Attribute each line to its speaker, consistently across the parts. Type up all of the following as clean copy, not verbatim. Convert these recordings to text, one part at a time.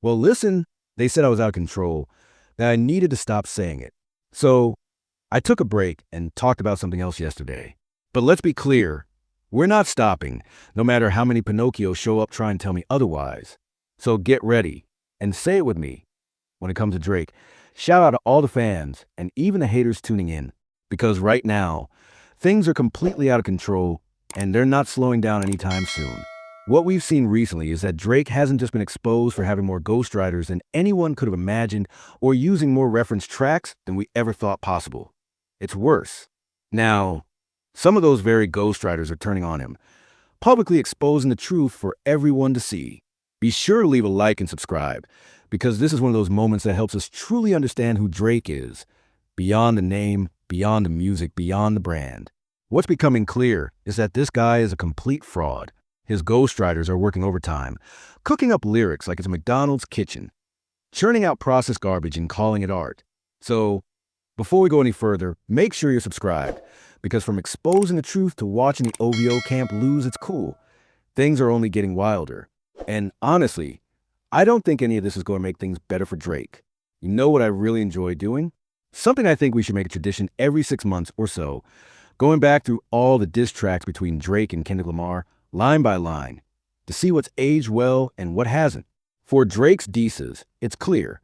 Speaker 1: Well, listen, they said I was out of control, that I needed to stop saying it. So I took a break and talked about something else yesterday. But let's be clear, we're not stopping, no matter how many Pinocchios show up trying to tell me otherwise. So get ready and say it with me when it comes to Drake. Shout out to all the fans and even the haters tuning in, because right now, things are completely out of control and they're not slowing down anytime soon. What we've seen recently is that Drake hasn't just been exposed for having more ghostwriters than anyone could have imagined or using more reference tracks than we ever thought possible. It's worse. Now, some of those very ghostwriters are turning on him, publicly exposing the truth for everyone to see. Be sure to leave a like and subscribe, because this is one of those moments that helps us truly understand who Drake is, beyond the name, beyond the music, beyond the brand. What's becoming clear is that this guy is a complete fraud. His ghostwriters are working overtime, cooking up lyrics like it's a McDonald's kitchen, churning out processed garbage and calling it art. So, before we go any further, make sure you're subscribed, because from exposing the truth to watching the OVO camp lose its cool, things are only getting wilder. And honestly, I don't think any of this is going to make things better for Drake. You know what I really enjoy doing? Something I think we should make a tradition every 6 months or so, going back through all the diss tracks between Drake and Kendrick Lamar, line by line, to see what's aged well and what hasn't. For Drake's disses, it's clear.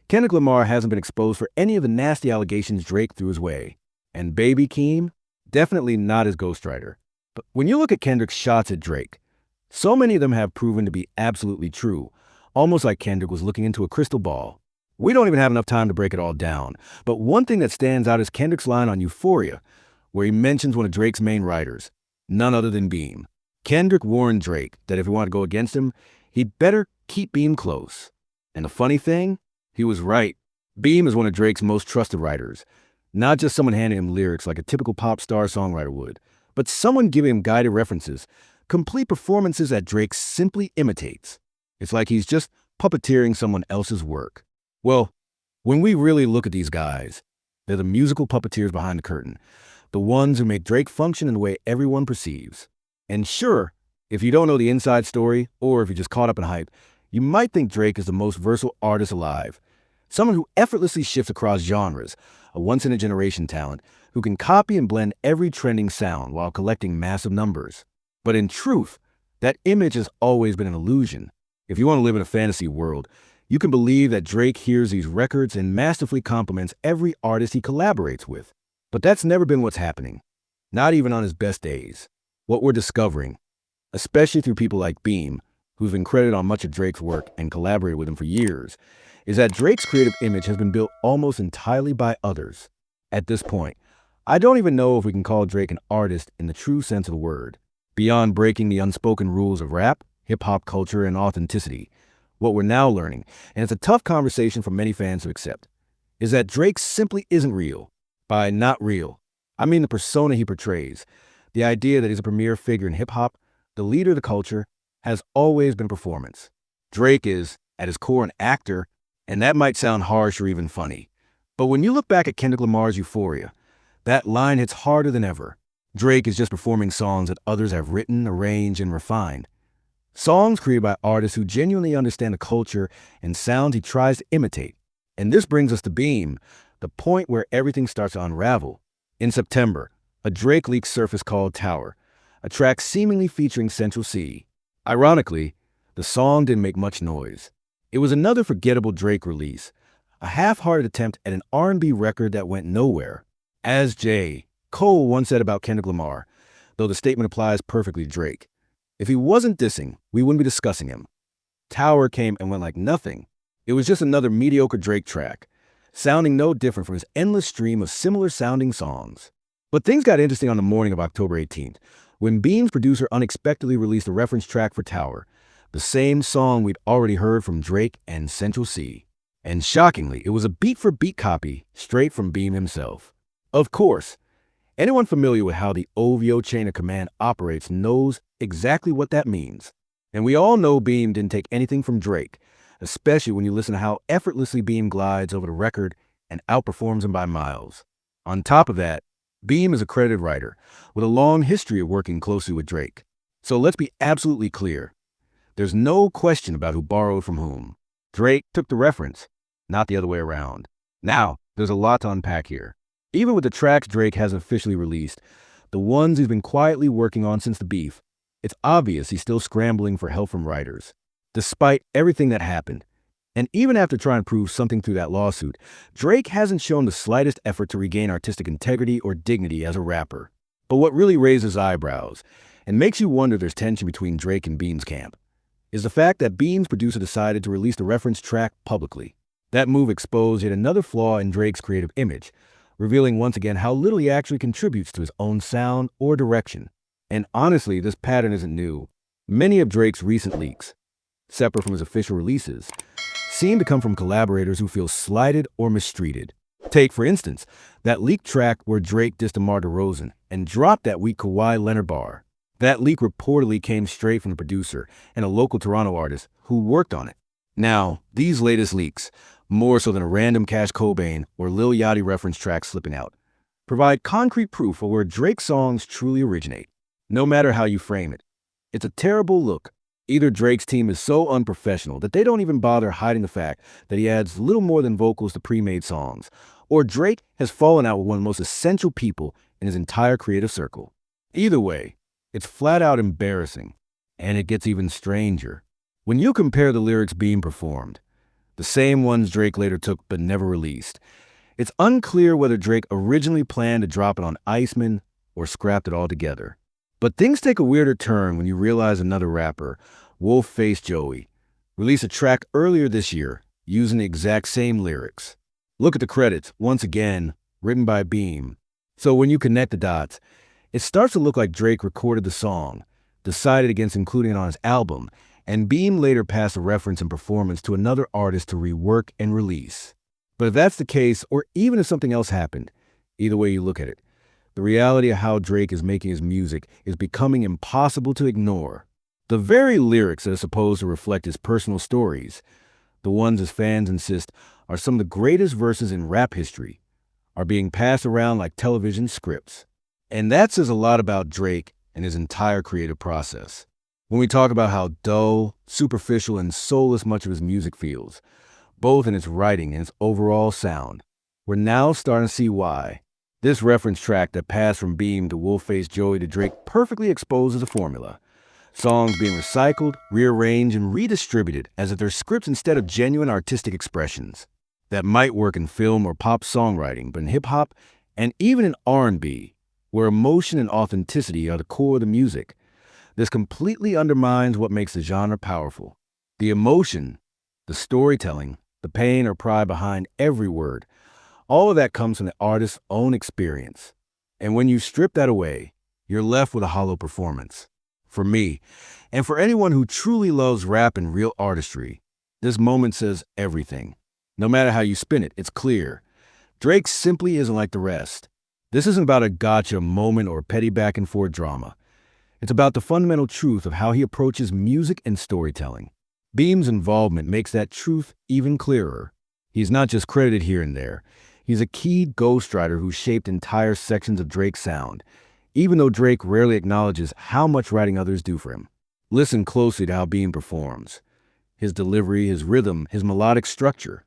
Speaker 1: Kendrick Lamar hasn't been exposed for any of the nasty allegations Drake threw his way. And Baby Keem, definitely not his ghostwriter. But when you look at Kendrick's shots at Drake, so many of them have proven to be absolutely true, almost like Kendrick was looking into a crystal ball. We don't even have enough time to break it all down, but one thing that stands out is Kendrick's line on Euphoria, where he mentions one of Drake's main writers, none other than Beam. Kendrick warned Drake that if he wanted to go against him, he'd better keep Beam close. And the funny thing? He was right. Beam is one of Drake's most trusted writers. Not just someone handing him lyrics like a typical pop star songwriter would, but someone giving him guided references, complete performances that Drake simply imitates. It's like he's just puppeteering someone else's work. Well, when we really look at these guys, they're the musical puppeteers behind the curtain, the ones who make Drake function in the way everyone perceives. And sure, if you don't know the inside story, or if you're just caught up in hype, you might think Drake is the most versatile artist alive. Someone who effortlessly shifts across genres, a once-in-a-generation talent who can copy and blend every trending sound while collecting massive numbers. But in truth, that image has always been an illusion. If you want to live in a fantasy world, you can believe that Drake hears these records and masterfully compliments every artist he collaborates with. But that's never been what's happening. Not even on his best days. What we're discovering, especially through people like Beam, who've been credited on much of Drake's work and collaborated with him for years, is that Drake's creative image has been built almost entirely by others. At this point, I don't even know if we can call Drake an artist in the true sense of the word. Beyond breaking the unspoken rules of rap, hip-hop culture, and authenticity, what we're now learning, and it's a tough conversation for many fans to accept, is that Drake simply isn't real. By not real, I mean the persona he portrays. The idea that he's a premier figure in hip-hop, the leader of the culture, has always been performance. Drake is, at his core, an actor, and that might sound harsh or even funny. But when you look back at Kendrick Lamar's Euphoria, that line hits harder than ever. Drake is just performing songs that others have written, arranged, and refined. Songs created by artists who genuinely understand the culture and sounds he tries to imitate. And this brings us to Beam, the point where everything starts to unravel. In September, a Drake leak surfaced called Tower, a track seemingly featuring Central C. Ironically, the song didn't make much noise. It was another forgettable Drake release, a half-hearted attempt at an R&B record that went nowhere. As J. Cole once said about Kendrick Lamar, though the statement applies perfectly to Drake, if he wasn't dissing, we wouldn't be discussing him. Tower came and went like nothing. It was just another mediocre Drake track, sounding no different from his endless stream of similar-sounding songs. But things got interesting on the morning of October 18th, when Beam's producer unexpectedly released a reference track for Tower, the same song we'd already heard from Drake and Central C. And shockingly, it was a beat-for-beat copy, straight from Beam himself. Of course, anyone familiar with how the OVO chain of command operates knows exactly what that means. And we all know Beam didn't take anything from Drake, especially when you listen to how effortlessly Beam glides over the record and outperforms him by miles. On top of that, Beam is a credited writer with a long history of working closely with Drake. So let's be absolutely clear. There's no question about who borrowed from whom. Drake took the reference, not the other way around. Now, there's a lot to unpack here. Even with the tracks Drake hasn't officially released, the ones he's been quietly working on since the beef, it's obvious he's still scrambling for help from writers. Despite everything that happened, and even after trying to prove something through that lawsuit, Drake hasn't shown the slightest effort to regain artistic integrity or dignity as a rapper. But what really raises eyebrows, and makes you wonder there's tension between Drake and Beam's camp, is the fact that Beam's producer decided to release the reference track publicly. That move exposed yet another flaw in Drake's creative image, revealing once again how little he actually contributes to his own sound or direction. And honestly, this pattern isn't new. Many of Drake's recent leaks, separate from his official releases, seem to come from collaborators who feel slighted or mistreated. Take, for instance, that leaked track where Drake dissed DeMar DeRozan and dropped that weak Kawhi Leonard bar. That leak reportedly came straight from the producer and a local Toronto artist who worked on it. Now, these latest leaks, more so than a random Cash Cobain or Lil Yachty reference track slipping out, provide concrete proof of where Drake's songs truly originate. No matter how you frame it, it's a terrible look. Either Drake's team is so unprofessional that they don't even bother hiding the fact that he adds little more than vocals to pre-made songs, or Drake has fallen out with one of the most essential people in his entire creative circle. Either way, it's flat out embarrassing, and it gets even stranger. When you compare the lyrics being performed, the same ones Drake later took but never released, it's unclear whether Drake originally planned to drop it on Iceman or scrapped it altogether. But things take a weirder turn when you realize another rapper, Wolf-Faced Joey, released a track earlier this year using the exact same lyrics. Look at the credits, once again, written by Beam. So when you connect the dots, it starts to look like Drake recorded the song, decided against including it on his album, and Beam later passed the reference and performance to another artist to rework and release. But if that's the case, or even if something else happened, either way you look at it, the reality of how Drake is making his music is becoming impossible to ignore. The very lyrics that are supposed to reflect his personal stories, the ones his fans insist are some of the greatest verses in rap history, are being passed around like television scripts. And that says a lot about Drake and his entire creative process. When we talk about how dull, superficial, and soulless much of his music feels, both in its writing and its overall sound, we're now starting to see why. This reference track that passed from Beam to Wolf-Faced Joey to Drake perfectly exposes a formula. Songs being recycled, rearranged, and redistributed as if they're scripts instead of genuine artistic expressions. That might work in film or pop songwriting, but in hip-hop, and even in R&B, where emotion and authenticity are the core of the music, this completely undermines what makes the genre powerful. The emotion, the storytelling, the pain or pride behind every word, all of that comes from the artist's own experience. And when you strip that away, you're left with a hollow performance. For me, and for anyone who truly loves rap and real artistry, this moment says everything. No matter how you spin it, it's clear. Drake simply isn't like the rest. This isn't about a gotcha moment or petty back and forth drama. It's about the fundamental truth of how he approaches music and storytelling. Beam's involvement makes that truth even clearer. He's not just credited here and there. He's a key ghostwriter who shaped entire sections of Drake's sound, even though Drake rarely acknowledges how much writing others do for him. Listen closely to how Beam performs. His delivery, his rhythm, his melodic structure.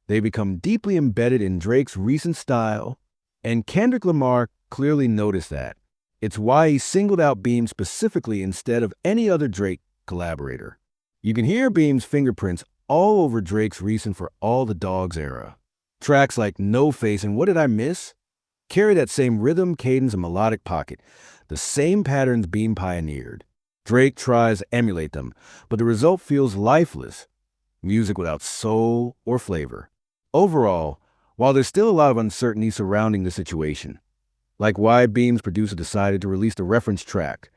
Speaker 1: They become deeply embedded in Drake's recent style, and Kendrick Lamar clearly noticed that. It's why he singled out Beam specifically instead of any other Drake collaborator. You can hear Beam's fingerprints all over Drake's recent For All the Dogs era. Tracks like No Face and What Did I Miss carry that same rhythm, cadence, and melodic pocket, the same patterns Beam pioneered. Drake tries to emulate them, but the result feels lifeless, music without soul or flavor. Overall, while there's still a lot of uncertainty surrounding the situation, like why Beam's producer decided to release the reference track,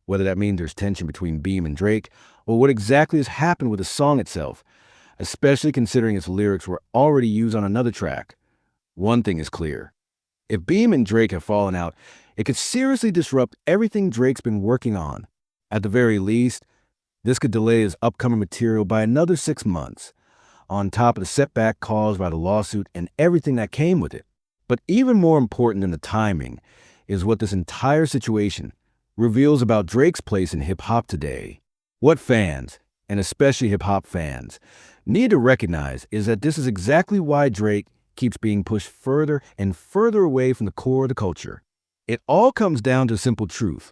Speaker 1: whether that means there's tension between Beam and Drake, or what exactly has happened with the song itself, especially considering its lyrics were already used on another track, one thing is clear. If Beam and Drake have fallen out, it could seriously disrupt everything Drake's been working on. At the very least, this could delay his upcoming material by another 6 months, on top of the setback caused by the lawsuit and everything that came with it. But even more important than the timing is what this entire situation reveals about Drake's place in hip-hop today. What fans, and especially hip-hop fans, need to recognize is that this is exactly why Drake keeps being pushed further and further away from the core of the culture. It all comes down to a simple truth.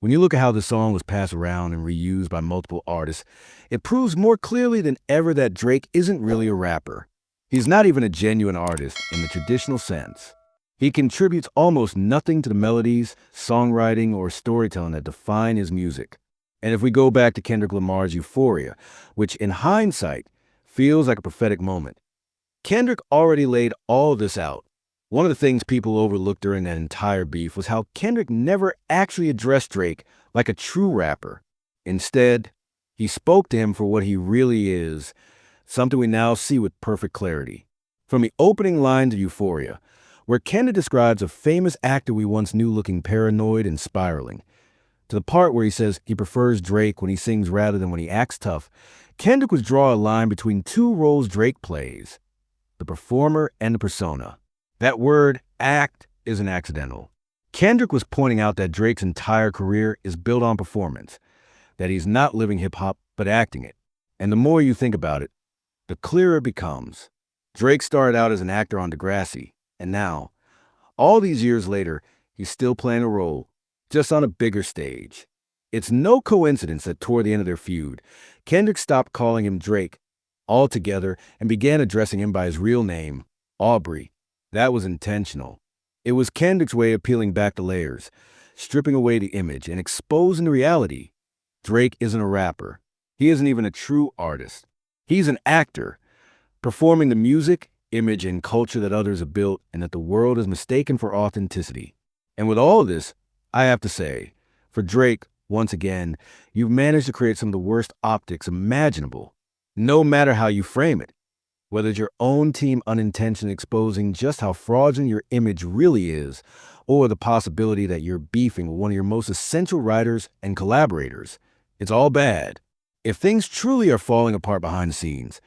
Speaker 1: When you look at how the song was passed around and reused by multiple artists, it proves more clearly than ever that Drake isn't really a rapper. He's not even a genuine artist in the traditional sense. He contributes almost nothing to the melodies, songwriting, or storytelling that define his music. And if we go back to Kendrick Lamar's Euphoria, which in hindsight feels like a prophetic moment, Kendrick already laid all this out. One of the things people overlooked during that entire beef was how Kendrick never actually addressed Drake like a true rapper. Instead, he spoke to him for what he really is, something we now see with perfect clarity. From the opening lines of Euphoria, where Kendrick describes a famous actor we once knew looking paranoid and spiraling, to the part where he says he prefers Drake when he sings rather than when he acts tough, Kendrick would draw a line between two roles Drake plays, the performer and the persona. That word, act, isn't accidental. Kendrick was pointing out that Drake's entire career is built on performance, that he's not living hip-hop, but acting it. And the more you think about it, the clearer it becomes. Drake started out as an actor on Degrassi, and now, all these years later, he's still playing a role, just on a bigger stage. It's no coincidence that toward the end of their feud, Kendrick stopped calling him Drake altogether and began addressing him by his real name, Aubrey. That was intentional. It was Kendrick's way of peeling back the layers, stripping away the image and exposing the reality. Drake isn't a rapper. He isn't even a true artist. He's an actor, performing the music, image, and culture that others have built and that the world has mistaken for authenticity. And with all this, I have to say, for Drake, once again, you've managed to create some of the worst optics imaginable, no matter how you frame it. Whether it's your own team unintentionally exposing just how fraudulent your image really is, or the possibility that you're beefing with one of your most essential writers and collaborators, it's all bad. If things truly are falling apart behind the scenes,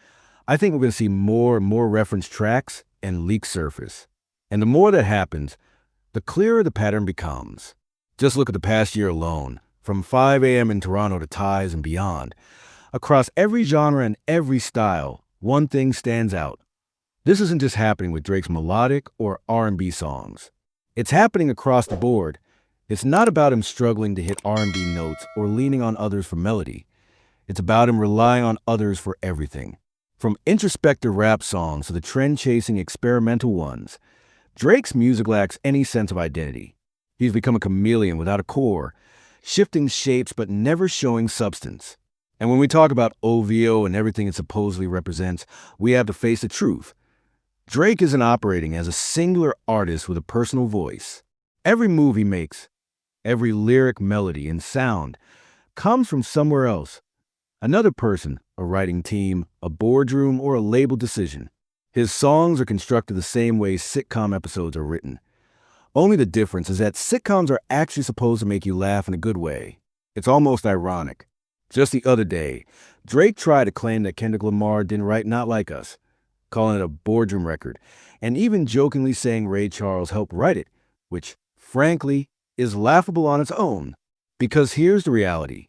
Speaker 1: I think we're going to see more and more reference tracks and leaks surface. And the more that happens, the clearer the pattern becomes. Just look at the past year alone, from 5 a.m. in Toronto to Ties and beyond. Across every genre and every style, one thing stands out. This isn't just happening with Drake's melodic or R&B songs. It's happening across the board. It's not about him struggling to hit R&B notes or leaning on others for melody. It's about him relying on others for everything. From introspective rap songs to the trend-chasing experimental ones, Drake's music lacks any sense of identity. He's become a chameleon without a core, shifting shapes but never showing substance. And when we talk about OVO and everything it supposedly represents, we have to face the truth. Drake isn't operating as a singular artist with a personal voice. Every move he makes, every lyric, melody, and sound comes from somewhere else. Another person, a writing team, a boardroom, or a label decision. His songs are constructed the same way sitcom episodes are written. Only the difference is that sitcoms are actually supposed to make you laugh in a good way. It's almost ironic. Just the other day, Drake tried to claim that Kendrick Lamar didn't write Not Like Us, calling it a boardroom record, and even jokingly saying Ray Charles helped write it, which, frankly, is laughable on its own. Because here's the reality.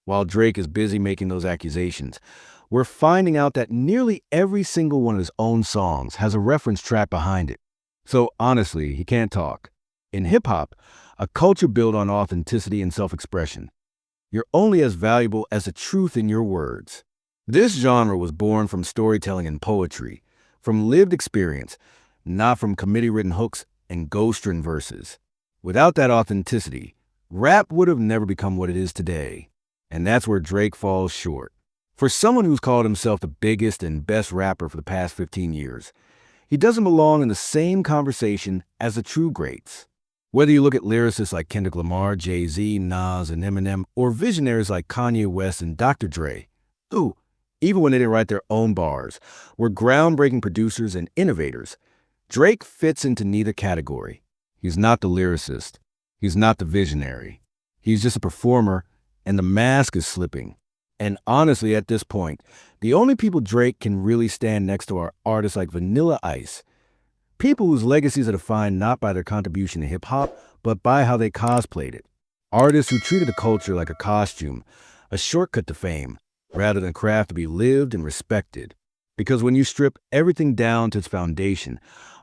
Speaker 1: While Drake is busy making those accusations, we're finding out that nearly every single one of his own songs has a reference track behind it. So honestly, he can't talk. In hip-hop, a culture built on authenticity and self-expression, you're only as valuable as the truth in your words. This genre was born from storytelling and poetry, from lived experience, not from committee-written hooks and ghost-written verses. Without that authenticity, rap would have never become what it is today. And that's where Drake falls short. For someone who's called himself the biggest and best rapper for the past 15 years, he doesn't belong in the same conversation as the true greats. Whether you look at lyricists like Kendrick Lamar, Jay-Z, Nas, and Eminem, or visionaries like Kanye West and Dr. Dre, who, even when they didn't write their own bars, were groundbreaking producers and innovators, Drake fits into neither category. He's not the lyricist. He's not the visionary. He's just a performer, and the mask is slipping. And honestly, at this point, the only people Drake can really stand next to are artists like Vanilla Ice, people whose legacies are defined not by their contribution to hip-hop, but by how they cosplayed it. Artists who treated the culture like a costume, a shortcut to fame, rather than craft to be lived and respected. Because when you strip everything down to its foundation,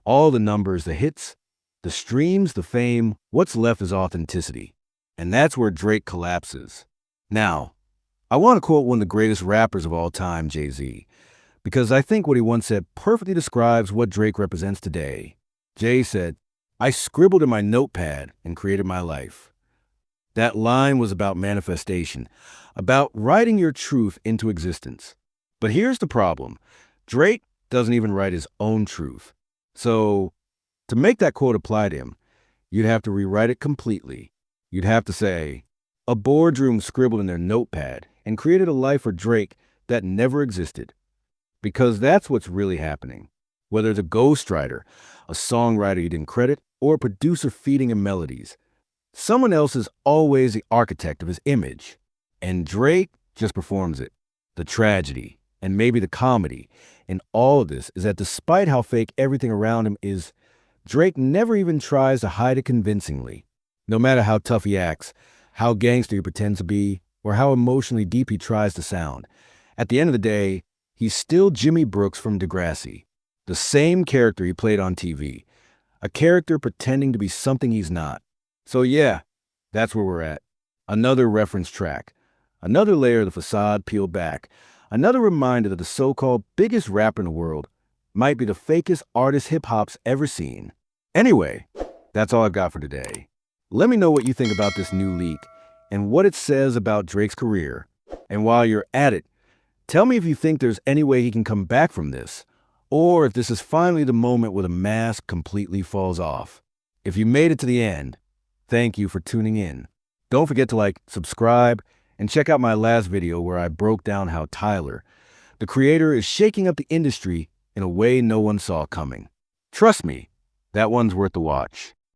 Speaker 1: all the numbers, the hits, the streams, the fame, what's left is authenticity. And that's where Drake collapses. Now, I want to quote one of the greatest rappers of all time, Jay-Z, because I think what he once said perfectly describes what Drake represents today. Jay said, "I scribbled in my notepad and created my life." That line was about manifestation, about writing your truth into existence. But here's the problem. Drake doesn't even write his own truth. So, to make that quote apply to him, you'd have to rewrite it completely. You'd have to say, a boardroom scribbled in their notepad and created a life for Drake that never existed. Because that's what's really happening. Whether it's a ghostwriter, a songwriter you didn't credit, or a producer feeding him melodies, someone else is always the architect of his image. And Drake just performs it. The tragedy, and maybe the comedy, in all of this is that despite how fake everything around him is, Drake never even tries to hide it convincingly. No matter how tough he acts, how gangster he pretends to be, or how emotionally deep he tries to sound, at the end of the day, he's still Jimmy Brooks from Degrassi, the same character he played on TV, a character pretending to be something he's not. So yeah, that's where we're at. Another reference track, another layer of the facade peeled back, another reminder that the so-called biggest rapper in the world might be the fakest artist hip-hop's ever seen. Anyway, that's all I've got for today. Let me know what you think about this new leak and what it says about Drake's career. And while you're at it, tell me if you think there's any way he can come back from this, or if this is finally the moment where the mask completely falls off. If you made it to the end, thank you for tuning in. Don't forget to like, subscribe, and check out my last video where I broke down how Tyler, the creator, is shaking up the industry in a way no one saw coming. Trust me, that one's worth the watch.